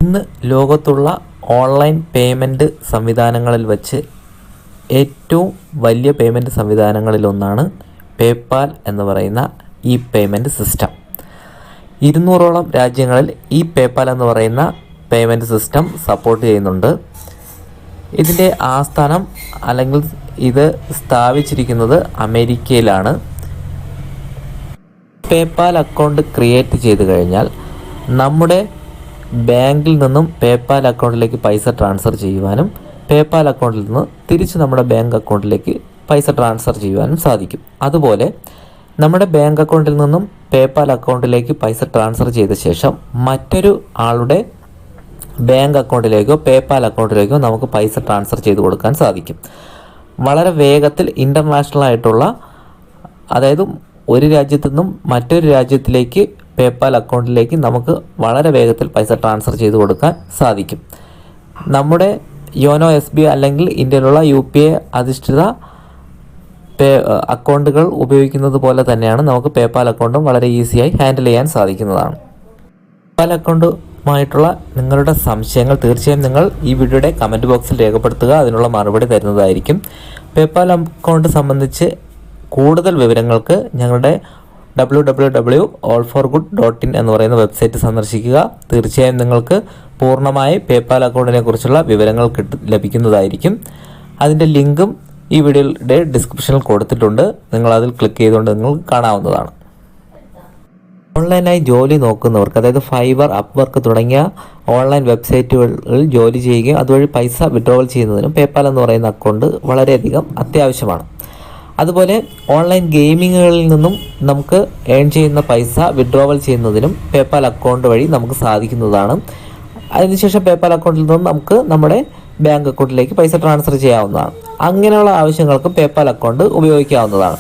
ഇന്ന് ലോകത്തുള്ള online payment സംവിധാനങ്ങളിൽ വച്ച് ഏറ്റവും വലിയ പേയ്മെൻറ്റ് സംവിധാനങ്ങളിലൊന്നാണ് പേപ്പാൽ എന്ന് പറയുന്ന ഈ പേയ്മെൻറ്റ് സിസ്റ്റം. 200ഓളം രാജ്യങ്ങളിൽ ഈ പേപ്പാൽ എന്ന് പറയുന്ന പേയ്മെൻറ്റ് സിസ്റ്റം സപ്പോർട്ട് ചെയ്യുന്നുണ്ട്. ഇതിൻ്റെ ആസ്ഥാനം അല്ലെങ്കിൽ ഇത് സ്ഥാപിച്ചിരിക്കുന്നത് അമേരിക്കയിലാണ്. പേപ്പാൽ അക്കൗണ്ട് ക്രിയേറ്റ് ചെയ്ത് കഴിഞ്ഞാൽ നമ്മുടെ ബാങ്കിൽ നിന്നും പേപ്പാൽ അക്കൗണ്ടിലേക്ക് പൈസ ട്രാൻസ്ഫർ ചെയ്യുവാനും പേപ്പാൽ അക്കൗണ്ടിൽ നിന്ന് തിരിച്ച് നമ്മുടെ ബാങ്ക് അക്കൗണ്ടിലേക്ക് പൈസ ട്രാൻസ്ഫർ ചെയ്യുവാനും സാധിക്കും. അതുപോലെ നമ്മുടെ ബാങ്ക് അക്കൗണ്ടിൽ നിന്നും പേപ്പാൽ അക്കൗണ്ടിലേക്ക് പൈസ ട്രാൻസ്ഫർ ചെയ്ത ശേഷം മറ്റൊരു ആളുടെ ബാങ്ക് അക്കൗണ്ടിലേക്കോ പേപ്പാൽ അക്കൗണ്ടിലേക്കോ നമുക്ക് പൈസ ട്രാൻസ്ഫർ ചെയ്ത് കൊടുക്കാൻ സാധിക്കും. വളരെ വേഗത്തിൽ ഇൻ്റർനാഷണൽ ആയിട്ടുള്ള, അതായത് ഒരു രാജ്യത്തു നിന്നും മറ്റൊരു രാജ്യത്തിലേക്ക് പേപ്പാൽ അക്കൗണ്ടിലേക്ക് നമുക്ക് വളരെ വേഗത്തിൽ പൈസ ട്രാൻസ്ഫർ ചെയ്ത് കൊടുക്കാൻ സാധിക്കും. നമ്മുടെ യോനോ SBI അല്ലെങ്കിൽ ഇന്ത്യയിലുള്ള UPI അധിഷ്ഠിത അക്കൗണ്ടുകൾ ഉപയോഗിക്കുന്നത് പോലെ തന്നെയാണ് നമുക്ക് പേപ്പാൽ അക്കൗണ്ടും വളരെ ഈസിയായി ഹാൻഡിൽ ചെയ്യാൻ സാധിക്കുന്നതാണ്. പേപ്പാൽ അക്കൗണ്ടുമായിട്ടുള്ള നിങ്ങളുടെ സംശയങ്ങൾ തീർച്ചയായും നിങ്ങൾ ഈ വീഡിയോയുടെ കമൻറ്റ് ബോക്സിൽ രേഖപ്പെടുത്തുക. അതിനുള്ള മറുപടി തരുന്നതായിരിക്കും. പേപ്പാൽ അക്കൗണ്ട് സംബന്ധിച്ച് കൂടുതൽ വിവരങ്ങൾക്ക് ഞങ്ങളുടെ www.allforgood.in എന്ന് പറയുന്ന വെബ്സൈറ്റ് സന്ദർശിക്കുക. തീർച്ചയായും നിങ്ങൾക്ക് പൂർണ്ണമായി പേപ്പാൽ അക്കൗണ്ടിനെ കുറിച്ചുള്ള വിവരങ്ങൾ ലഭിക്കുന്നതായിരിക്കും. അതിൻ്റെ ലിങ്കും ഈ വീഡിയോയുടെ ഡിസ്ക്രിപ്ഷനിൽ കൊടുത്തിട്ടുണ്ട്. നിങ്ങൾ അതിൽ ക്ലിക്ക് ചെയ്തുകൊണ്ട് നിങ്ങൾക്ക് കാണാവുന്നതാണ്. ഓൺലൈനായി ജോലി നോക്കുന്നവർക്ക്, അതായത് ഫൈവർ, അപ്വർക്ക് തുടങ്ങിയ ഓൺലൈൻ വെബ്സൈറ്റുകളിൽ ജോലി ചെയ്യുകയും അതുവഴി പൈസ വിഡ്രോവൽ ചെയ്യുന്നതിനും പേപ്പാൽ എന്ന് പറയുന്ന അക്കൗണ്ട് വളരെയധികം അത്യാവശ്യമാണ്. അതുപോലെ ഓൺലൈൻ ഗെയിമിങ്ങുകളിൽ നിന്നും നമുക്ക് ഏൺ ചെയ്യുന്ന പൈസ വിഡ്രോവൽ ചെയ്യുന്നതിനും പേപ്പാൽ അക്കൗണ്ട് വഴി നമുക്ക് സാധിക്കുന്നതാണ്. അതിനുശേഷം പേപ്പാൽ അക്കൗണ്ടിൽ നിന്നും നമുക്ക് നമ്മുടെ ബാങ്ക് അക്കൗണ്ടിലേക്ക് പൈസ ട്രാൻസ്ഫർ ചെയ്യാവുന്നതാണ്. അങ്ങനെയുള്ള ആവശ്യങ്ങൾക്ക് പേപ്പാൽ അക്കൗണ്ട് ഉപയോഗിക്കാവുന്നതാണ്.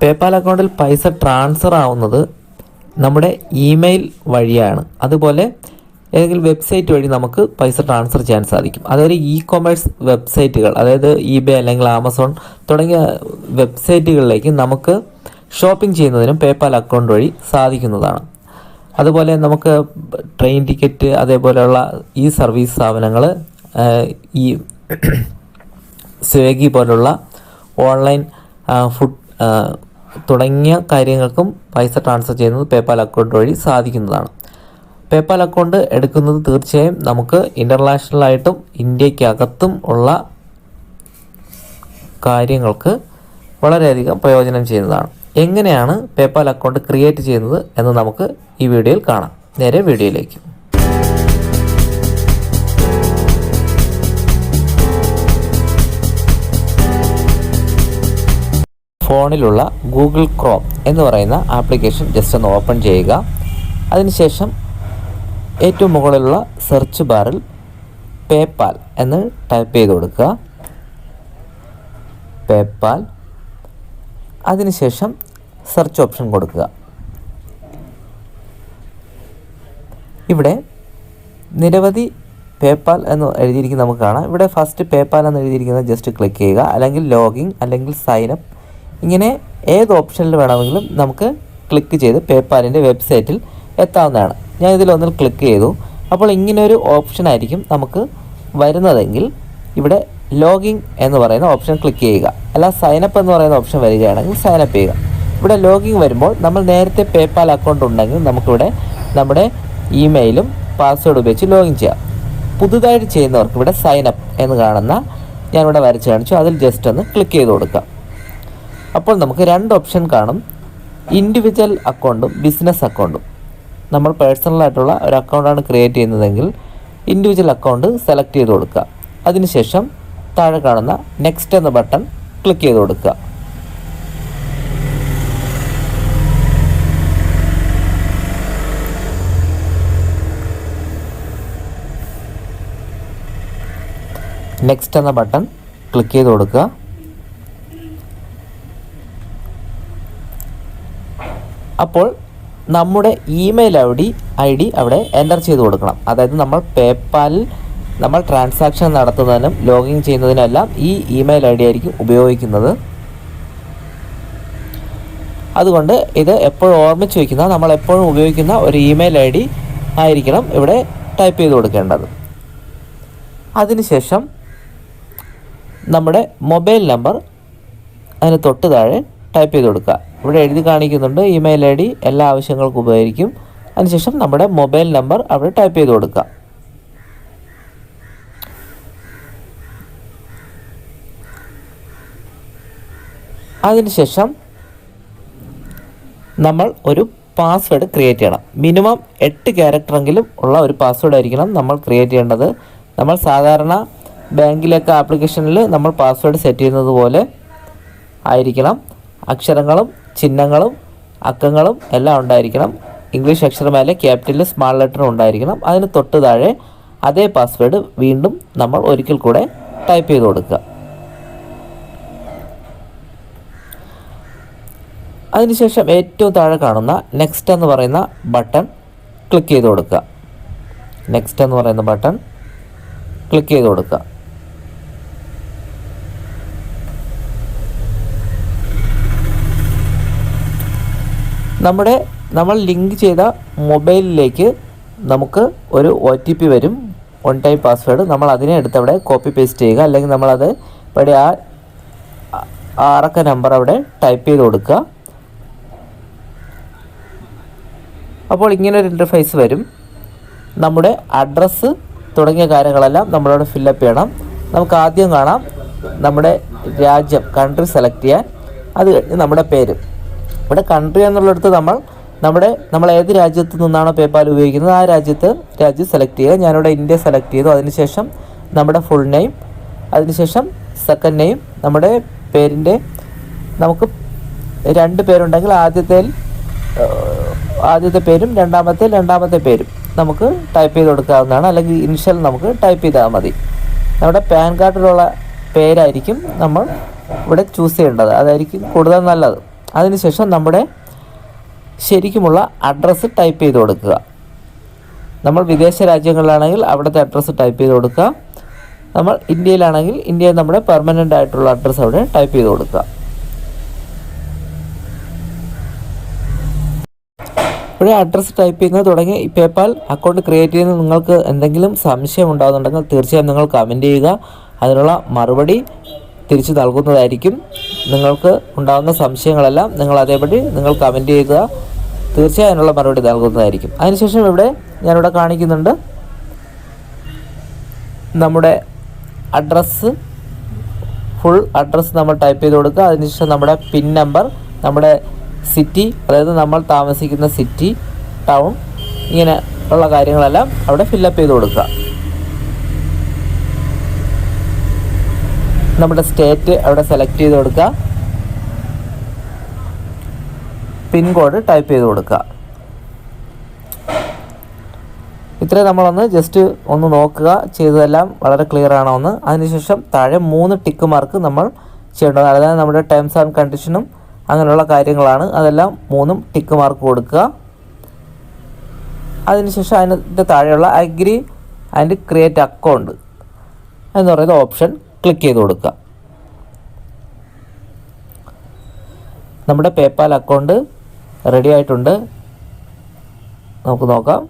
പേപ്പാൽ അക്കൗണ്ടിൽ പൈസ ട്രാൻസ്ഫർ ആവുന്നത് നമ്മുടെ ഇമെയിൽ വഴിയാണ്. അതുപോലെ ഏതെങ്കിലും വെബ്സൈറ്റ് വഴി നമുക്ക് പൈസ ട്രാൻസ്ഫർ ചെയ്യാൻ സാധിക്കും. അതായത് ഇ-കൊമേഴ്സ് വെബ്സൈറ്റുകൾ, അതായത് eBay അല്ലെങ്കിൽ ആമസോൺ തുടങ്ങിയ വെബ്സൈറ്റുകളിലേക്ക് നമുക്ക് ഷോപ്പിംഗ് ചെയ്യുന്നതിനും പേപ്പാൽ അക്കൗണ്ട് വഴി സാധിക്കുന്നതാണ്. അതുപോലെ നമുക്ക് ട്രെയിൻ ടിക്കറ്റ്, അതേപോലെയുള്ള ഈ സർവീസ് സ്ഥാപനങ്ങൾ, ഈ സ്വിഗ്ഗി പോലുള്ള ഓൺലൈൻ ഫുഡ് തുടങ്ങിയ കാര്യങ്ങൾക്കും പൈസ ട്രാൻസ്ഫർ ചെയ്യുന്നത് പേപ്പാൽ അക്കൗണ്ട് വഴി സാധിക്കുന്നതാണ്. പേപ്പാൽ അക്കൗണ്ട് എടുക്കുന്നത് തീർച്ചയായും നമുക്ക് ഇൻ്റർനാഷണലായിട്ടും ഇന്ത്യക്കകത്തും ഉള്ള കാര്യങ്ങൾക്ക് വളരെയധികം പ്രയോജനം ചെയ്യുന്നതാണ്. എങ്ങനെയാണ് പേപ്പാൽ അക്കൗണ്ട് ക്രിയേറ്റ് ചെയ്യുന്നത് എന്ന് നമുക്ക് ഈ വീഡിയോയിൽ കാണാം. നേരെ വീഡിയോയിലേക്ക്. ഫോണിലുള്ള ഗൂഗിൾ ക്രോം എന്ന് പറയുന്ന ആപ്ലിക്കേഷൻ ജസ്റ്റ് ഒന്ന് ഓപ്പൺ ചെയ്യുക. അതിനുശേഷം ഏറ്റവും മുകളിലുള്ള സെർച്ച് ബാറിൽ പേപ്പാൽ എന്ന് ടൈപ്പ് ചെയ്ത് കൊടുക്കുക. പേപ്പാൽ, അതിനുശേഷം സെർച്ച് ഓപ്ഷൻ കൊടുക്കുക. ഇവിടെ നിരവധി പേപ്പാൽ എന്ന് എഴുതിയിരിക്കുന്നത് നമുക്ക് കാണാം. ഇവിടെ ഫസ്റ്റ് പേപ്പാൽ എന്ന് എഴുതിയിരിക്കുന്നത് ജസ്റ്റ് ക്ലിക്ക് ചെയ്യുക. അല്ലെങ്കിൽ ലോഗിൻ, അല്ലെങ്കിൽ സൈനപ്പ്, ഇങ്ങനെ ഏത് ഓപ്ഷനിൽ വേണമെങ്കിലും നമുക്ക് ക്ലിക്ക് ചെയ്ത് പേപ്പാലിൻ്റെ വെബ്സൈറ്റിൽ എത്താവുന്നതാണ്. ഞാൻ ഇതിലൊന്നിൽ ക്ലിക്ക് ചെയ്തു. അപ്പോൾ ഇങ്ങനൊരു ഓപ്ഷൻ ആയിരിക്കും നമുക്ക് വരുന്നതെങ്കിൽ ഇവിടെ ലോഗിൻ എന്ന് പറയുന്ന ഓപ്ഷൻ ക്ലിക്ക് ചെയ്യുക. അല്ല, സൈനപ്പ് എന്ന് പറയുന്ന ഓപ്ഷൻ വരികയാണെങ്കിൽ സൈനപ്പ് ചെയ്യുക. ഇവിടെ ലോഗിൻ വരുമ്പോൾ നമ്മൾ നേരത്തെ പേപ്പാൽ അക്കൗണ്ട് ഉണ്ടെങ്കിൽ നമുക്കിവിടെ നമ്മുടെ ഇമെയിലും പാസ്വേഡ് ഉപയോഗിച്ച് ലോഗിൻ ചെയ്യാം. പുതുതായിട്ട് ചെയ്യുന്നവർക്ക് ഇവിടെ സൈനപ്പ് എന്ന് കാണുന്ന, ഞാനിവിടെ വരച്ച് കാണിച്ചു, അതിൽ ജസ്റ്റ് ഒന്ന് ക്ലിക്ക് ചെയ്ത് കൊടുക്കാം. അപ്പോൾ നമുക്ക് രണ്ട് ഓപ്ഷൻ കാണും, ഇൻഡിവിജ്വൽ അക്കൗണ്ടും ബിസിനസ് അക്കൗണ്ടും. നമ്മൾ പേഴ്സണലായിട്ടുള്ള ഒരു അക്കൗണ്ടാണ് ക്രിയേറ്റ് ചെയ്യുന്നതെങ്കിൽ ഇൻഡിവിജ്വൽ അക്കൗണ്ട് സെലക്ട് ചെയ്ത് കൊടുക്കുക. അതിനുശേഷം താഴെ കാണുന്ന നെക്സ്റ്റ് എന്ന ബട്ടൺ ക്ലിക്ക് ചെയ്ത് കൊടുക്കുക. നെക്സ്റ്റ് എന്ന ബട്ടൺ ക്ലിക്ക് ചെയ്ത് കൊടുക്കുക. അപ്പോൾ നമ്മുടെ ഇമെയിൽ ഐ ഡി അവിടെ എൻ്റർ ചെയ്ത് കൊടുക്കണം. അതായത് നമ്മൾ പേപ്പാലിൽ നമ്മൾ ട്രാൻസാക്ഷൻ നടത്തുന്നതിനും ലോഗിൻ ചെയ്യുന്നതിനെല്ലാം ഈ ഇമെയിൽ ID ആയിരിക്കും ഉപയോഗിക്കുന്നത്. അതുകൊണ്ട് ഇത് എപ്പോഴും ഓർമ്മിച്ച് വയ്ക്കുന്ന, നമ്മൾ എപ്പോഴും ഉപയോഗിക്കുന്ന ഒരു ഇമെയിൽ ID ആയിരിക്കണം ഇവിടെ ടൈപ്പ് ചെയ്ത് കൊടുക്കേണ്ടത്. അതിനുശേഷം നമ്മുടെ മൊബൈൽ നമ്പർ അതിന് തൊട്ട് താഴെ ടൈപ്പ് ചെയ്ത് കൊടുക്കുക. ഇവിടെ എഴുതി കാണിക്കുന്നുണ്ട് ഇമെയിൽ ID എല്ലാ ആവശ്യങ്ങൾക്കും ഉപകരിക്കും. അതിനുശേഷം നമ്മുടെ മൊബൈൽ നമ്പർ അവിടെ ടൈപ്പ് ചെയ്ത് കൊടുക്കുക. അതിനുശേഷം നമ്മൾ ഒരു പാസ്വേഡ് ക്രിയേറ്റ് ചെയ്യണം. മിനിമം 8 ക്യാരക്ടറെങ്കിലും ഉള്ള ഒരു പാസ്വേഡ് ആയിരിക്കണം നമ്മൾ ക്രിയേറ്റ് ചെയ്യേണ്ടത്. നമ്മൾ സാധാരണ ബാങ്കിലൊക്കെ ആപ്ലിക്കേഷനിൽ നമ്മൾ പാസ്വേഡ് സെറ്റ് ചെയ്യുന്നത് പോലെ ആയിരിക്കണം. അക്ഷരങ്ങളും ചിഹ്നങ്ങളും അക്കങ്ങളും എല്ലാം ഉണ്ടായിരിക്കണം. ഇംഗ്ലീഷ് അക്ഷരമായാലും ക്യാപിറ്റൽ സ്മാൾ ലെറ്ററും ഉണ്ടായിരിക്കണം. അതിന് തൊട്ട് താഴെ അതേ പാസ്വേഡ് വീണ്ടും നമ്മൾ ഒരിക്കൽ കൂടെ ടൈപ്പ് ചെയ്ത് കൊടുക്കുക. അതിനുശേഷം ഏറ്റവും താഴെ കാണുന്ന നെക്സ്റ്റ് എന്ന് പറയുന്ന ബട്ടൺ ക്ലിക്ക് ചെയ്ത് കൊടുക്കുക. നെക്സ്റ്റ് എന്ന് പറയുന്ന ബട്ടൺ ക്ലിക്ക് ചെയ്ത് കൊടുക്കുക. നമ്മൾ ലിങ്ക് ചെയ്ത മൊബൈലിലേക്ക് നമുക്ക് ഒരു OTP വരും, 1 ടൈം പാസ്വേഡ്. നമ്മൾ അതിനെ എടുത്തവിടെ കോപ്പി പേസ്റ്റ് ചെയ്യുക, അല്ലെങ്കിൽ നമ്മളത് ഇവിടെ ആ 6 അക്ക നമ്പർ അവിടെ ടൈപ്പ് ചെയ്ത് കൊടുക്കുക. അപ്പോൾ ഇങ്ങനൊരു ഇൻ്റർഫേസ് വരും. നമ്മുടെ അഡ്രസ്സ് തുടങ്ങിയ കാര്യങ്ങളെല്ലാം നമ്മളവിടെ ഫില്ലപ്പ് ചെയ്യണം. നമുക്ക് ആദ്യം കാണാം നമ്മുടെ രാജ്യം, കൺട്രി സെലക്ട് ചെയ്യാൻ. അത് കഴിഞ്ഞ് നമ്മുടെ പേര്. ഇവിടെ കൺട്രി എന്നുള്ളിടത്ത് നമ്മൾ ഏത് രാജ്യത്ത് നിന്നാണോ പേപ്പാൽ ഉപയോഗിക്കുന്നത് ആ രാജ്യം സെലക്ട് ചെയ്യുക. ഞാനിവിടെ ഇന്ത്യ സെലക്ട് ചെയ്തു. അതിനുശേഷം നമ്മുടെ ഫുൾ നെയിം, അതിനുശേഷം സെക്കൻഡ് നെയിം, നമ്മുടെ പേരിൻ്റെ നമുക്ക് 2 പേരുണ്ടെങ്കിൽ ആദ്യത്തെ പേരും രണ്ടാമത്തെ പേരും നമുക്ക് ടൈപ്പ് ചെയ്ത് കൊടുക്കാവുന്നതാണ്. അല്ലെങ്കിൽ ഇനിഷ്യൽ നമുക്ക് ടൈപ്പ് ചെയ്താൽ മതി. നമ്മുടെ പാൻ കാർഡിലുള്ള പേരായിരിക്കും നമ്മൾ ഇവിടെ ചൂസ് ചെയ്യേണ്ടത്, അതായിരിക്കും കൂടുതൽ നല്ലത്. അതിനുശേഷം നമ്മുടെ ശരിക്കുമുള്ള അഡ്രസ്സ് ടൈപ്പ് ചെയ്ത് കൊടുക്കുക. നമ്മൾ വിദേശ രാജ്യങ്ങളിലാണെങ്കിൽ അവിടുത്തെ അഡ്രസ്സ് ടൈപ്പ് ചെയ്ത് കൊടുക്കുക. നമ്മൾ ഇന്ത്യയിലാണെങ്കിൽ ഇന്ത്യയിൽ നമ്മുടെ പെർമനൻ്റ് ആയിട്ടുള്ള അഡ്രസ്സ് അവിടെ ടൈപ്പ് ചെയ്ത് കൊടുക്കുക. ഇവിടെ അഡ്രസ്സ് ടൈപ്പ് ചെയ്യുന്നത് തുടങ്ങി ഈ പേപ്പാൽ അക്കൗണ്ട് ക്രിയേറ്റ് ചെയ്യുന്നത് നിങ്ങൾക്ക് എന്തെങ്കിലും സംശയം ഉണ്ടാകുന്നുണ്ടെങ്കിൽ തീർച്ചയായും നിങ്ങൾ കമൻറ്റ് ചെയ്യുക. അതിനുള്ള മറുപടി തിരിച്ചു നൽകുന്നതായിരിക്കും. നിങ്ങൾക്ക് ഉണ്ടാകുന്ന സംശയങ്ങളെല്ലാം നിങ്ങൾ അതേപടി നിങ്ങൾ കമൻറ്റ് ചെയ്യുക. തീർച്ചയായും അതിനുള്ള മറുപടി നൽകുന്നതായിരിക്കും. അതിനുശേഷം ഞാനിവിടെ കാണിക്കുന്നുണ്ട് നമ്മുടെ അഡ്രസ്സ്, ഫുൾ അഡ്രസ്സ് നമ്മൾ ടൈപ്പ് ചെയ്ത് കൊടുക്കുക. അതിനുശേഷം നമ്മുടെ പിൻ നമ്പർ, നമ്മുടെ സിറ്റി, അതായത് നമ്മൾ താമസിക്കുന്ന സിറ്റി, ടൗൺ, ഇങ്ങനെ ഉള്ള കാര്യങ്ങളെല്ലാം അവിടെ ഫില്ലപ്പ് ചെയ്ത് കൊടുക്കുക. നമ്മുടെ സ്റ്റേറ്റ് അവിടെ സെലക്ട് ചെയ്ത് കൊടുക്കുക. പിൻകോഡ് ടൈപ്പ് ചെയ്ത് കൊടുക്കുക. ഇത്രയും നമ്മളൊന്ന് ജസ്റ്റ് ഒന്ന് നോക്കുക, ചെയ്തതെല്ലാം വളരെ ക്ലിയർ ആണോ എന്ന്. അതിനുശേഷം താഴെ 3 ടിക്ക് മാർക്ക് നമ്മൾ ചെയ്യേണ്ടത്, അതായത് നമ്മുടെ ടേംസ് ആൻഡ് കണ്ടീഷനും അങ്ങനെയുള്ള കാര്യങ്ങളാണ്. അതെല്ലാം 3 ടിക്ക് മാർക്ക് കൊടുക്കുക. അതിനുശേഷം അതിൻ്റെ താഴെയുള്ള അഗ്രി ആൻഡ് ക്രിയേറ്റ് അക്കൗണ്ട് എന്ന് പറയുന്ന ഓപ്ഷൻ ക്ലിക്ക് ചെയ്ത് കൊടുക്കുക. നമ്മുടെ പേപ്പാൽ അക്കൗണ്ട് റെഡി ആയിട്ടുണ്ട്. നമുക്ക് നോക്കാം.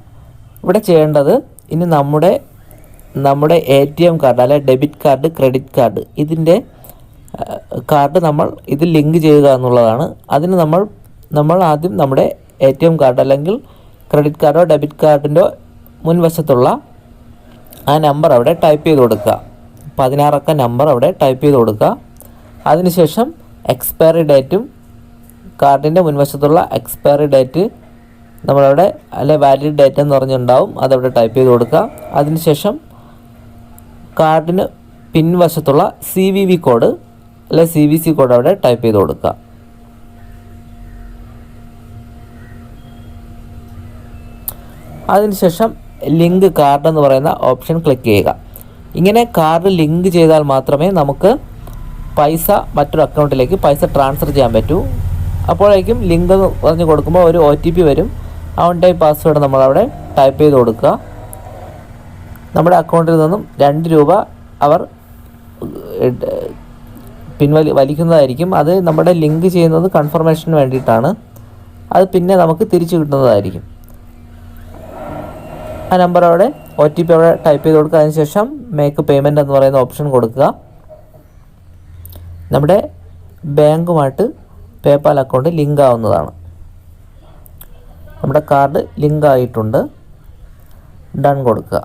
ഇവിടെ ചെയ്യേണ്ടത് ഇനി നമ്മുടെ ATM കാർഡ്, അല്ലെ ഡെബിറ്റ് കാർഡ്, ക്രെഡിറ്റ് കാർഡ്, ഇതിൻ്റെ കാർഡ് നമ്മൾ ഇത് ലിങ്ക് ചെയ്യുക എന്നുള്ളതാണ്. അതിന് നമ്മൾ ആദ്യം നമ്മുടെ ATM കാർഡ് അല്ലെങ്കിൽ ക്രെഡിറ്റ് കാർഡോ ഡെബിറ്റ് കാർഡിൻ്റെ മുൻവശത്തുള്ള ആ നമ്പർ അവിടെ ടൈപ്പ് ചെയ്ത് കൊടുക്കുക. 16 അക്ക നമ്പർ അവിടെ ടൈപ്പ് ചെയ്ത് കൊടുക്കുക. അതിനുശേഷം എക്സ്പയറി ഡേറ്റും കാർഡിൻ്റെ മുൻവശത്തുള്ള എക്സ്പയറി ഡേറ്റ് നമ്മളവിടെ അല്ലെ വാലിഡ് ഡേറ്റ് എന്ന് പറഞ്ഞുണ്ടാവും, അതവിടെ ടൈപ്പ് ചെയ്ത് കൊടുക്കുക. അതിനുശേഷം കാർഡിന് പിൻവശത്തുള്ള CVV കോഡ് അല്ലെ CVC കോഡ് അവിടെ ടൈപ്പ് ചെയ്ത് കൊടുക്കുക. അതിനുശേഷം ലിങ്ക് കാർഡ് എന്ന് പറയുന്ന ഓപ്ഷൻ ക്ലിക്ക് ചെയ്യുക. ഇങ്ങനെ കാർഡ് ലിങ്ക് ചെയ്താൽ മാത്രമേ നമുക്ക് പൈസ മറ്റൊരു അക്കൗണ്ടിലേക്ക് ട്രാൻസ്ഫർ ചെയ്യാൻ പറ്റൂ. അപ്പോഴേക്കും ലിങ്ക് എന്ന് പറഞ്ഞ് കൊടുക്കുമ്പോൾ ഒരു OTP വരും. ആ 1 ടൈം പാസ്വേഡ് നമ്മളവിടെ ടൈപ്പ് ചെയ്ത് കൊടുക്കുക. നമ്മുടെ അക്കൗണ്ടിൽ നിന്നും 2 രൂപ അവർ വലിക്കുന്നതായിരിക്കും. അത് നമ്മുടെ ലിങ്ക് ചെയ്യുന്നത് കൺഫർമേഷന് വേണ്ടിയിട്ടാണ്. അത് പിന്നെ നമുക്ക് തിരിച്ചു കിട്ടുന്നതായിരിക്കും. ആ നമ്പർ അവിടെ OTP അവിടെ ടൈപ്പ് ചെയ്ത് കൊടുക്കുക. അതിനുശേഷം മേക്ക് പേയ്മെൻറ്റ് എന്ന് പറയുന്ന ഓപ്ഷൻ കൊടുക്കുക. നമ്മുടെ ബാങ്കുമായിട്ട് പേപ്പാൽ അക്കൗണ്ട് ലിങ്ക് ആവുന്നതാണ്. നമ്മുടെ കാർഡ് ലിങ്ക് ആയിട്ടുണ്ട്. ഡൺ കൊടുക്കുക.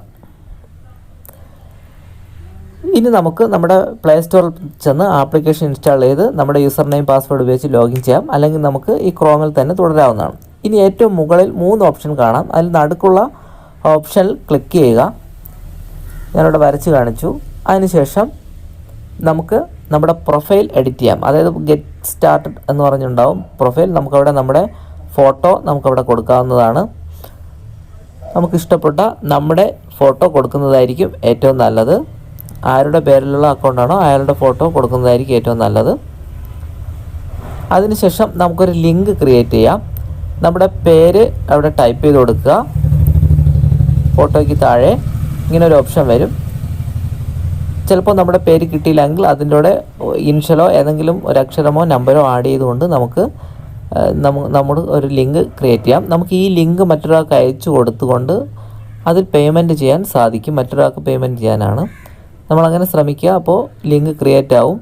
ഇനി നമുക്ക് നമ്മുടെ പ്ലേ സ്റ്റോറിൽ ചെന്ന് ആപ്ലിക്കേഷൻ ഇൻസ്റ്റാൾ ചെയ്ത് നമ്മുടെ യൂസർ നെയിം പാസ്വേഡ് ഉപയോഗിച്ച് ലോഗിൻ ചെയ്യാം. അല്ലെങ്കിൽ നമുക്ക് ഈ ക്രോമിൽ തന്നെ തുടരാവുന്നതാണ്. ഇനി ഏറ്റവും മുകളിൽ 3 ഓപ്ഷൻ കാണാം. അതിൽ നടുക്കുള്ള ഓപ്ഷനിൽ ക്ലിക്ക് ചെയ്യുക. ഞാനിവിടെ വരച്ച് കാണിച്ചു. അതിനുശേഷം നമുക്ക് നമ്മുടെ പ്രൊഫൈൽ എഡിറ്റ് ചെയ്യാം. അതായത് ഗെറ്റ് സ്റ്റാർട്ടഡ് എന്ന് പറഞ്ഞുണ്ടാവും പ്രൊഫൈൽ. നമുക്കവിടെ നമ്മുടെ ഫോട്ടോ നമുക്കവിടെ കൊടുക്കാവുന്നതാണ്. നമുക്കിഷ്ടപ്പെട്ട നമ്മുടെ ഫോട്ടോ കൊടുക്കുന്നതായിരിക്കും ഏറ്റവും നല്ലത്. ആരുടെ പേരിലുള്ള അക്കൗണ്ടാണോ അയാളുടെ ഫോട്ടോ കൊടുക്കുന്നതായിരിക്കും ഏറ്റവും നല്ലത്. അതിനുശേഷം നമുക്കൊരു ലിങ്ക് ക്രിയേറ്റ് ചെയ്യാം. നമ്മുടെ പേര് അവിടെ ടൈപ്പ് ചെയ്ത് കൊടുക്കുക. ഫോട്ടോയ്ക്ക് താഴെ ഇങ്ങനെ ഒരു ഓപ്ഷൻ വരും. ചിലപ്പോൾ നമ്മുടെ പേര് കിട്ടിയില്ലെങ്കിൽ അതിൻ്റെ കൂടെ ഇനിഷ്യലോ ഏതെങ്കിലും ഒരു അക്ഷരമോ നമ്പറോ ആഡ് ചെയ്തുകൊണ്ട് നമുക്ക് നമ്മൾ ഒരു ലിങ്ക് ക്രിയേറ്റ് ചെയ്യാം. നമുക്ക് ഈ ലിങ്ക് മറ്റൊരാൾക്ക് അയച്ചു കൊടുത്തുകൊണ്ട് അതിൽ പേയ്മെൻറ്റ് ചെയ്യാൻ സാധിക്കും. മറ്റൊരാൾക്ക് പേയ്മെൻറ്റ് ചെയ്യാനാണ് നമ്മളങ്ങനെ ശ്രമിക്കുക. അപ്പോൾ ലിങ്ക് ക്രിയേറ്റ് ആവും.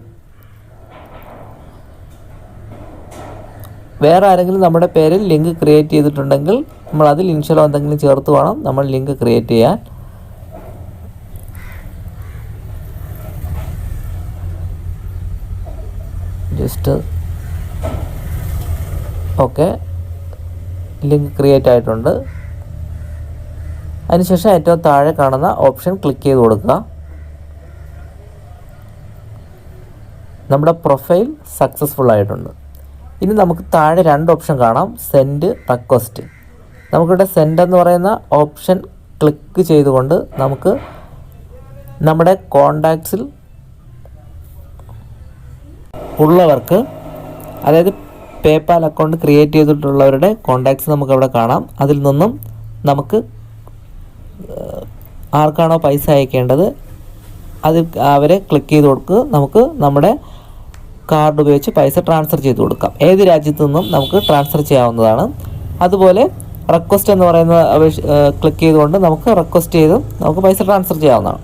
വേറെ ആരെങ്കിലും നമ്മുടെ പേരിൽ ലിങ്ക് ക്രിയേറ്റ് ചെയ്തിട്ടുണ്ടെങ്കിൽ നമ്മൾ അതിൽ ഇനിഷ്യലോ എന്തെങ്കിലും ചേർത്ത് വേണം നമ്മൾ ലിങ്ക് ക്രിയേറ്റ് ചെയ്യാൻ. ജസ്റ്റ് ഓക്കെ, ലിങ്ക് ക്രിയേറ്റ് ആയിട്ടുണ്ട്. അതിനുശേഷം ഏറ്റവും താഴെ കാണുന്ന ഓപ്ഷൻ ക്ലിക്ക് ചെയ്ത് കൊടുക്കുക. നമ്മുടെ പ്രൊഫൈൽ സക്സസ്ഫുൾ ആയിട്ടുണ്ട്. ഇനി നമുക്ക് താഴെ 2 ഓപ്ഷൻ കാണാം. Send, request. നമുക്കിവിടെ സെൻഡ് എന്ന് പറയുന്ന ഓപ്ഷൻ ക്ലിക്ക് ചെയ്തുകൊണ്ട് നമുക്ക് നമ്മുടെ കോണ്ടാക്ട്സിൽ ഉള്ളവർക്ക്, അതായത് പേപ്പാൽ അക്കൗണ്ട് ക്രിയേറ്റ് ചെയ്തിട്ടുള്ളവരുടെ കോണ്ടാക്ട്സ് നമുക്കവിടെ കാണാം. അതിൽ നിന്നും നമുക്ക് ആർക്കാണോ പൈസ അയക്കേണ്ടത് അതിൽ അവരെ ക്ലിക്ക് ചെയ്ത് കൊടുക്കുക. നമുക്ക് നമ്മുടെ കാർഡ് ഉപയോഗിച്ച് പൈസ ട്രാൻസ്ഫർ ചെയ്ത് കൊടുക്കാം. ഏത് രാജ്യത്തു നിന്നും നമുക്ക് ട്രാൻസ്ഫർ ചെയ്യാവുന്നതാണ്. അതുപോലെ റിക്വസ്റ്റ് എന്ന് പറയുന്ന ക്ലിക്ക് ചെയ്തുകൊണ്ട് നമുക്ക് റിക്വസ്റ്റ് ചെയ്ത് നമുക്ക് പൈസ ട്രാൻസ്ഫർ ചെയ്യാവുന്നതാണ്.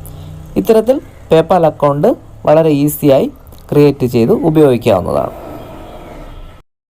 ഇത്തരത്തിൽ പേപ്പാൽ അക്കൗണ്ട് വളരെ ഈസിയായി ക്രിയേറ്റ് ചെയ്ത് ഉപയോഗിക്കാവുന്നതാണ്.